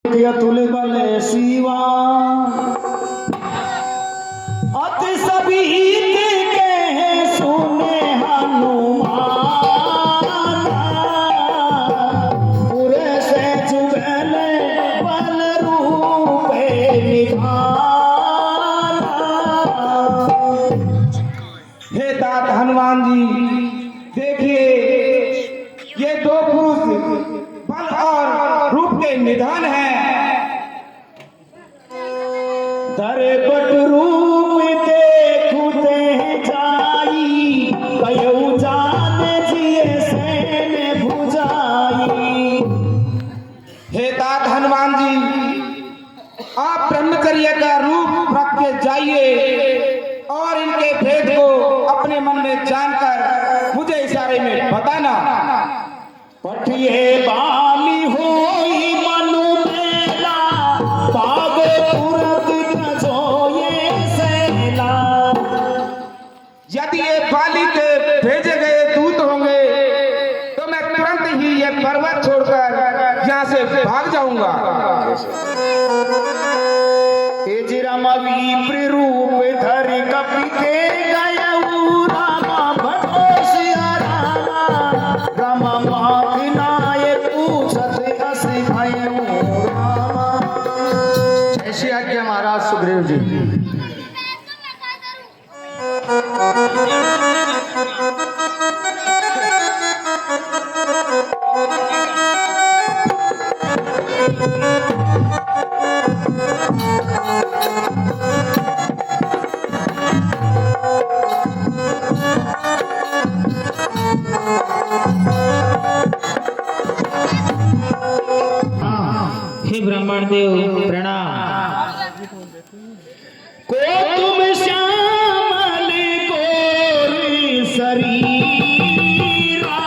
तुल बले शिवा अति सभी के सुने हनुमान पूरे से जुगले बल रूपे निधान। हे तात हनुमान जी, देखिए ये दो पुरुष बल और रूप के निधान है। धरे बट रूप देखुते जाई कयऊ जान जिए सेन भुजाई। हे तात हनुमान जी, आप ब्रह्मचर्य का रूप रख के जाइए और इनके भेद को अपने मन में जानकर मुझे इशारे में बताना। पठिए बाली होई मनु मेला पावे तुरंत गजोए सेला। यदि ये बाली के भेजे गए दूत होंगे तो मैं तुरंत ही ये पर्वत छोड़कर यहाँ से भाग जाऊंगा। तेजरामा विप्र रूप धरि कपि के गयऊ रामा भटोसिया रामा रामा माखनाए पूछत हसी भयऊ रामा। ऐसी आज्ञा महाराज सुग्रीव जी। हे ब्राह्मण देव प्रणाम। को तुम श्यामल गोरी शरीरा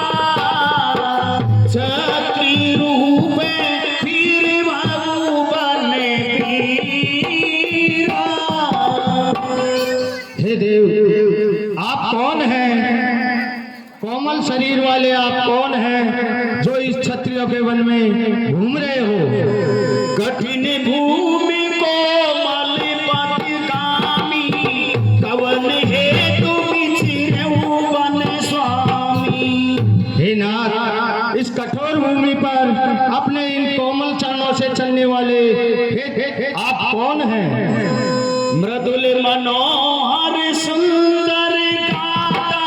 छत्री रूप फिर बाबू बने पीरा। हे देव, आप कौन हैं? कोमल शरीर वाले आप कौन हैं जो इस क्षत्रियों के वन में घूम रहे हो? कठिन भूमि को मलिपति कामी कवन हे तुम वन स्वामी। हे नाथ, इस कठोर भूमि पर अपने इन कोमल चरणों से चलने वाले आप कौन हैं? मृदुल मनोहर सुंदर गाता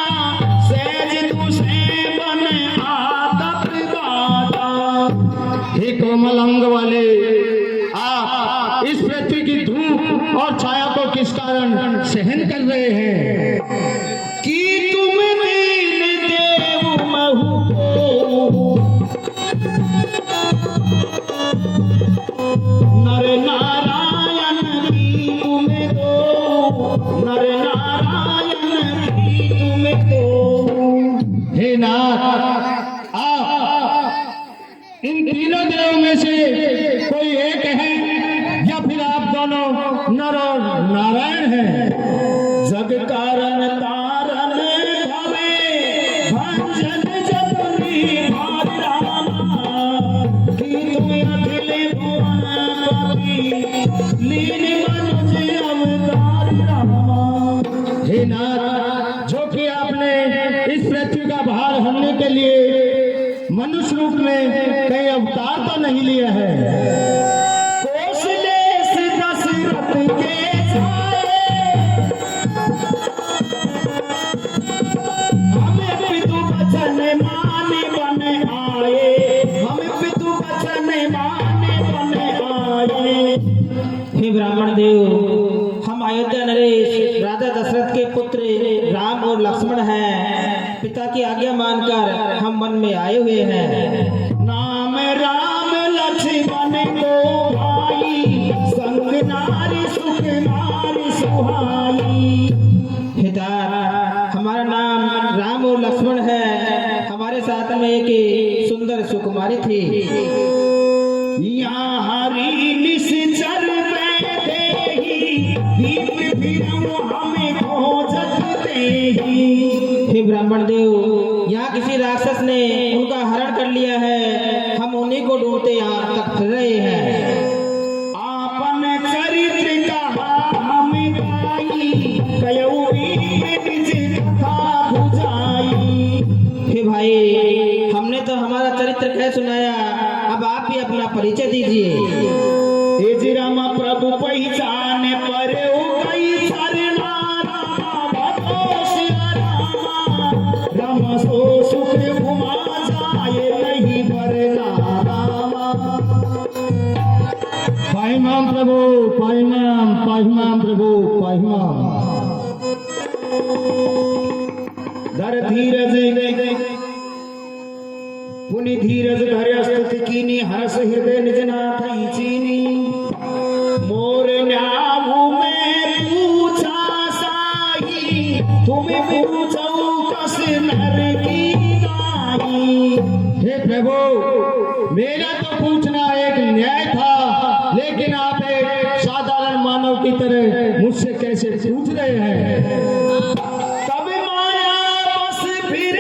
सहज तुसे बन आदत गाता। हे कोमल अंग वाले, आप इस पृथ्वी की धूप और छाया को किस कारण सहन कर रहे हैं? कि तुम दीन देव महु नर नारायण भी तुम्हें दो नर नारायण भी तुम्हें दो। हे नाथ, आप इन तीनों देवों में से कोई एक है या फिर आप दोनों नर और नारायण हैं? जग कारण तारण भवे भंजन जपनी भार रामा कि तुम अखिल भुवन पति लीन मनुज अवतार रामा। हे नाथ, जो कि आपने इस पृथ्वी का भार हरने के लिए मनुष्य रूप में कई अवतार तो नहीं लिया है। कौशलेश दशरथ के जाए हमें पितु बचन माने बने आए हमें पितु बचन माने बने आए। हे ब्राह्मण देव, हम अयोध्या नरेश राजा दशरथ के पुत्र राम और लक्ष्मण हैं। पिता की आज्ञा मानकर हम वन में आए हुए हैं। नाम राम लक्ष्मण को भाई संग नारी सुख नारी सुहाई। पिता, हमारा नाम राम और लक्ष्मण है। हमारे साथ में एक सुंदर सुकुमारी थी। यहाँ हरी निश्चर बैठे ही दीप फिरऊं हमें खोजत देही। हे ब्राह्मण देव, यहाँ किसी राक्षस ने उनका हरण कर लिया है। हम उन्हीं को ढूंढते यहाँ तक फिर रहे हैं। आई कयऊ निज कथा बुझाई। हे भाई, हमने तो हमारा चरित्र कह सुनाया, अब आप भी अपना परिचय दीजिए। तेज राम प्रभु पहचान पर कई सरना रामा भजो सिया रामा। राम सो सुख घुमा जाए नहीं बरना रामा। पाहिमाम प्रभु पाहिमाम, पाहिमाम प्रभु पाहिमाम। धर धीरज पुनि धीरज धर स्तुति कीनी हर्ष हृदय निज नाथ चीनी। मोर न्याऊ में पूछा साई तुम्हें पूछऊ कस नर की नाई। हे प्रभु, मेरा तो पूछना एक न्याय था, लेकिन आप एक साधारण मानव की तरह मुझसे कैसे पूछ रहे हैं। तब माया बस फिर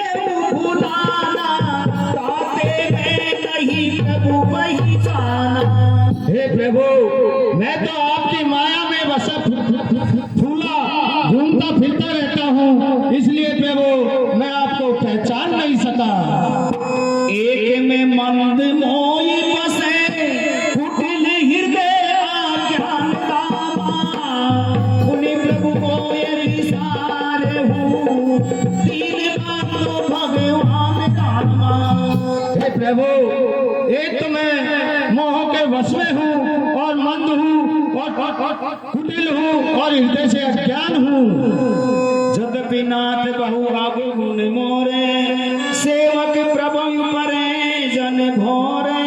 भुलाना ताते में नहीं प्रभु पहचाना। हे प्रभु, मैं तो आपकी माया में बसा फूला घूमता फिरता रहता हूँ, इसलिए प्रभु मैं आपको पहचान नहीं सका। एक में मंद मोई बसे कुटिल हृदय आज्ञान कामा। पुनि प्रभु मोय विसारे हूँ दीन बंधु भगवान कामा। हे प्रभु, एक तो मैं मोह के वश में हूँ और मंद हूँ और कुटिल हूँ और हृदय से अज्ञान हूँ। जदपि नाथ बहु आगु गुण मोरे सेवक प्रभु परे जन भोरे।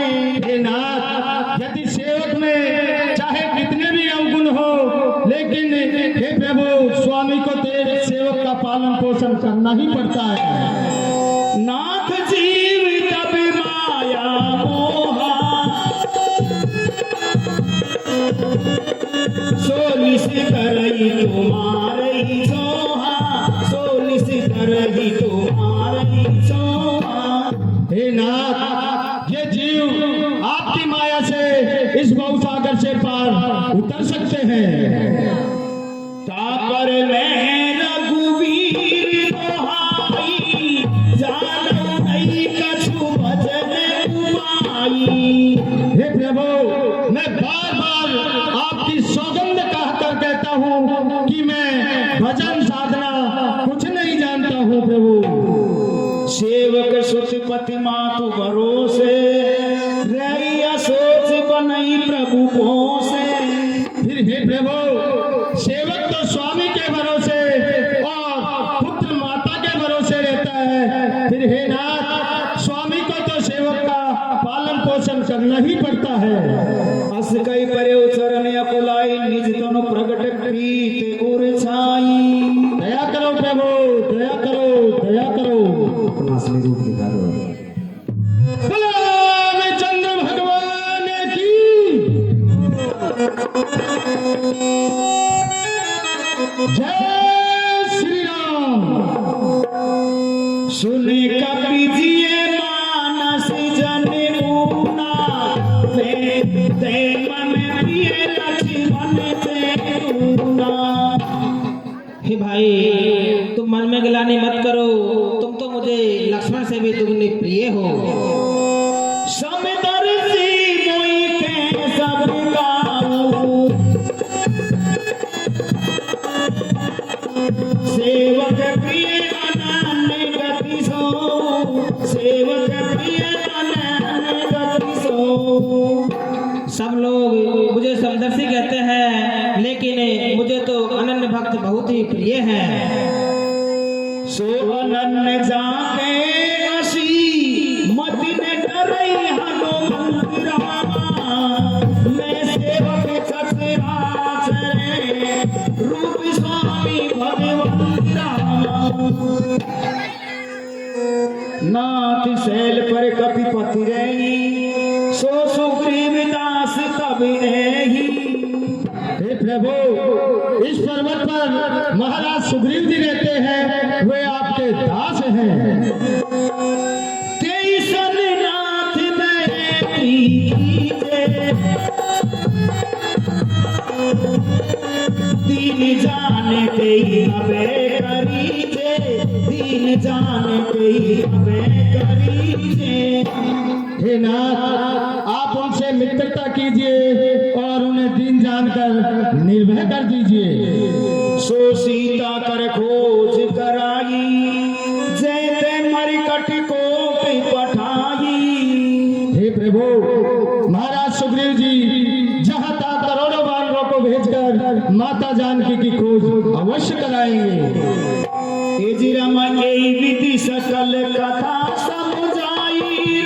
हे नाथ, यदि सेवक में चाहे कितने भी अवगुण हो, लेकिन हे प्रभु स्वामी को तेरे सेवक का पालन पोषण करना ही पड़ता है। नाथ जीव तब माया मोहा सो निस करई तुम्हारी सोहा। सो निस करई तुम्हारी सोहा। हे नाथ, ये जीव आपकी माया से इस भवसागर से पार उतर सकते हैं। तापर मैं रघुवीर दोहाई जानो नहीं कछु भजन कुमाई। हे प्रभु, मैं बार बार आपकी सौगंध कहकर कहता हूँ कि मैं भजन साधना कुछ नहीं जानता हूँ प्रभु। सेवक सुतपति मातु भरोसे रैया सोच बनई प्रभु पोसे। फिर हे प्रभु, सेवक तो स्वामी के भरोसे और पुत्र माता के भरोसे रहता है। फिर हे नाथ, स्वामी को तो सेवक का पालन पोषण करना ही पड़ता है। अस कई परे चरण अकुलाई निज तनु प्रगट प्रीत उर छाई। दया करो प्रभु, दया करो, दया करो। अपना असली रूप दिखा दो। बोलो रामचंद्र भगवान की जय श्री राम। सुन कपि जिए मानस जन मुना ते मन प्रिय लक्ष्मण ते रूना। हे भाई, तुम मन में गिलानी मत करो, तुम तो मुझे लक्ष्मण से भी दुगनी प्रिय हो। समदर्शी मोई के सब गाऊं सेवक प्रिय अनन्य गति सो। सेवक प्रिय अनन्य गति सो। सब लोग मुझे समदर्शी कहते हैं, लेकिन मुझे तो अनन्य भक्त बहुत ही प्रिय हैं। सो अनन्य जाके असी मत न डरई हनुमंत रामा। मैं सेवक सचराचर रूप स्वामी भगवंत रामा। नाथ शैल पर कपिपति रही सो सुग्रीव दास तब रही। हे प्रभु, इस पर्वत पर महाराज सुग्रीव जी रहते हैं, वे आपके दास हैं। तेईसन नाथ में कीजे दीन जान अबे करी जे दीन जान के अबे करी जे। हे नाथ आप उनसे मित्रता कीजिए और उन्हें दीन जानकर निर्भय कर दीजिए। सो सीता कर खोज कराई जैते मरकट को पठाई। हे प्रभु महाराज सुग्रीव जी जहाँ तक करोड़ों वानरों को भेजकर माता जानकी की खोज अवश्य कराएंगे। विधि सकल कथा समझाई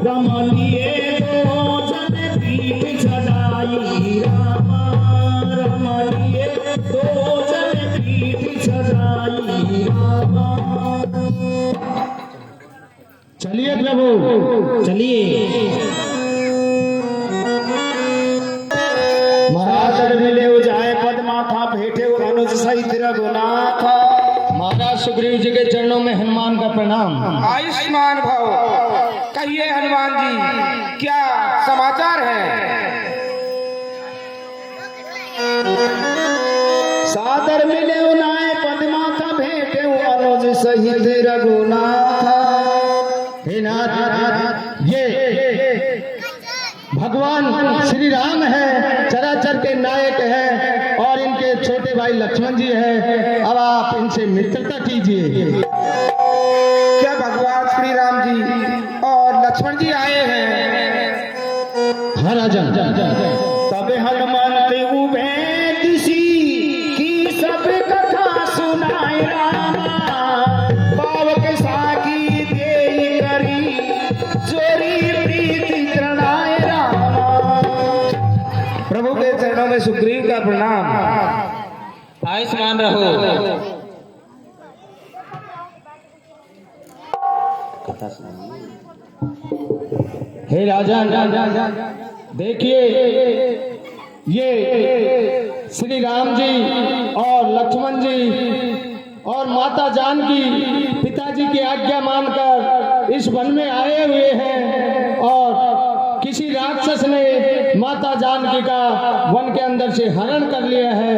रमलिए दो जन पीठ सजाई रामा रमलिए दो जन पीठ सजाई रामा। चलिए प्रभु चलिए। महाराज मिले जाए पद्माथा भेटे अनुज सहित रघुनाथ। महाराज सुग्रीव जी के चरणों में हनुमान का प्रणाम। आयुष्मान भव। कहिए हनुमान जी क्या समाचार है? सादर मिले उनाए पद्माथा भेटे अनुज सहित रघुनाथ। हे नाथ ये भगवान श्री राम है, चराचर के नायक है और इनके छोटे भाई लक्ष्मण जी है। अब आप इनसे मित्रता कीजिए। क्या भगवान श्री राम जी और लक्ष्मण जी आए हैं? हाँ राजन। तब हनुमान ते उभे दिसी की सब कथा सुनाए रामा पावक साकी दे करी चोरी प्रीति तृणाए रामा। प्रभु के चरणों में सुग्रीव का प्रणाम। आयुष्मान रहो। हे राजन देखिए ये श्री राम जी और लक्ष्मण जी और माता जानकी पिताजी की आज्ञा मानकर इस वन में आए हुए हैं और किसी राक्षस ने माता जानकी का वन के अंदर से हरण कर लिया है।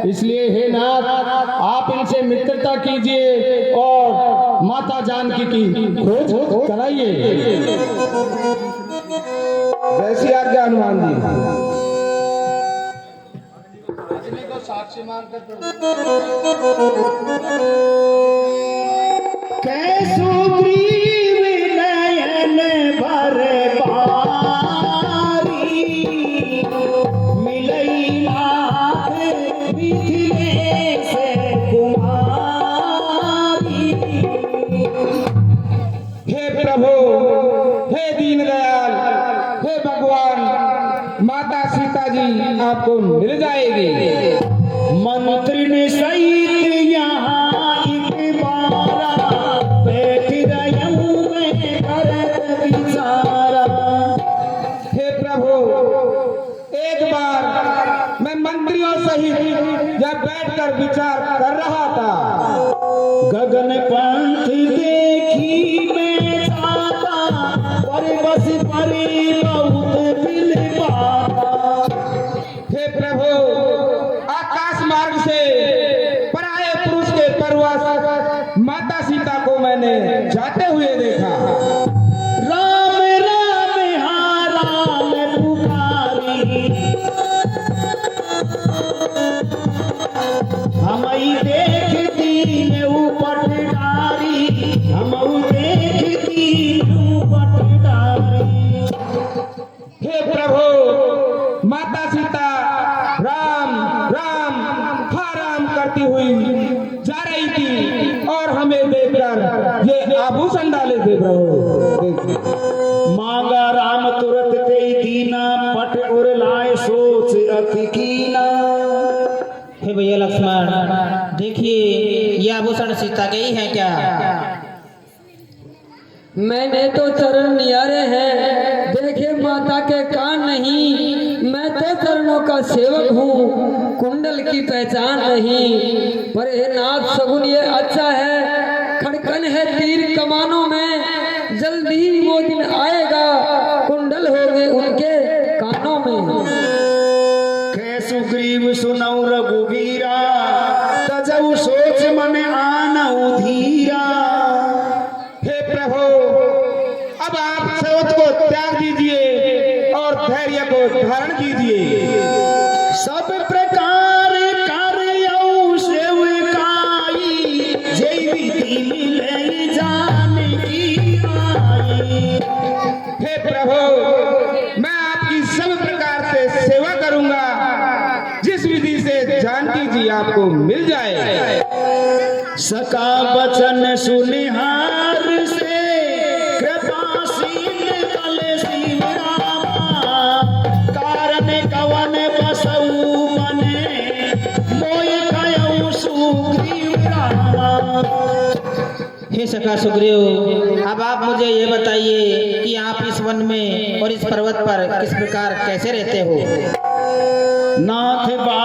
इसलिए हे नाथ आप इनसे मित्रता कीजिए और माता जानकी की खोज कराइए। जैसी आज्ञा हनुमान जी। साक्षी मानकर सुग्रीव नयन भर पारी मिलई लाख मिथिलेश कुमारी। हे प्रभु, हे दीनदयाल, हे भगवान, माता सीता जी आपको मिल जाएगी। मंत्री ने सहित यहाँ एक बारा बैठ रहूं मैं करत विचारा। हे प्रभु, एक बार मैं मंत्रियों सहित जब बैठकर विचार कर रहा था, गगन पंथ देखी मैं जाता पर बस परी बहुत दिल पाता। हे प्रभु, आकाश मार्ग से पराये पुरुष के परवास माता सीता को मैंने जाते हुए देखा। राम राम हाँ राम पुकारी हमई देखती पटदारी हमऊ देखती पटदारी। हे प्रभु, माता सीता राम राम हा राम करती हुई जा रही थी और हमें देखकर ये आभूषण डाले थे। प्रभु मांगा राम तुरंत ते दीना पट उर लाए सोच अति कीना। हे भैया लक्ष्मण देखिए ये आभूषण सीता के ही है क्या? मैंने तो चरण नियारे हैं, देखे माता के कान नहीं। मैं तो चरणों का सेवक हूँ, कुंडल की पहचान नहीं। पर हे नाथ सगुन ये अच्छा है, खड़कन है तीर कमानों में। जल्दी ही वो दिन आएगा, कुंडल होंगे उनके कानों में। सुग्रीव क्रोध को त्याग दीजिए और धैर्य को धारण कीजिए। सब प्रकार कार्यों सेवकाई जय विधि मिले जान की आई। हे प्रभु, मैं आपकी सब प्रकार से सेवा करूंगा, जिस विधि से जानकी जी आपको मिल जाए। सका वचन सुनिहार से कृपासीन कल शिव रामा। कारण कवन बसऊ मने मोय कयऊ सुग्रीव रामा। हे सखा सुग्रीव, अब आप मुझे ये बताइए कि आप इस वन में और इस पर्वत पर किस प्रकार कैसे रहते हो। नाथ बा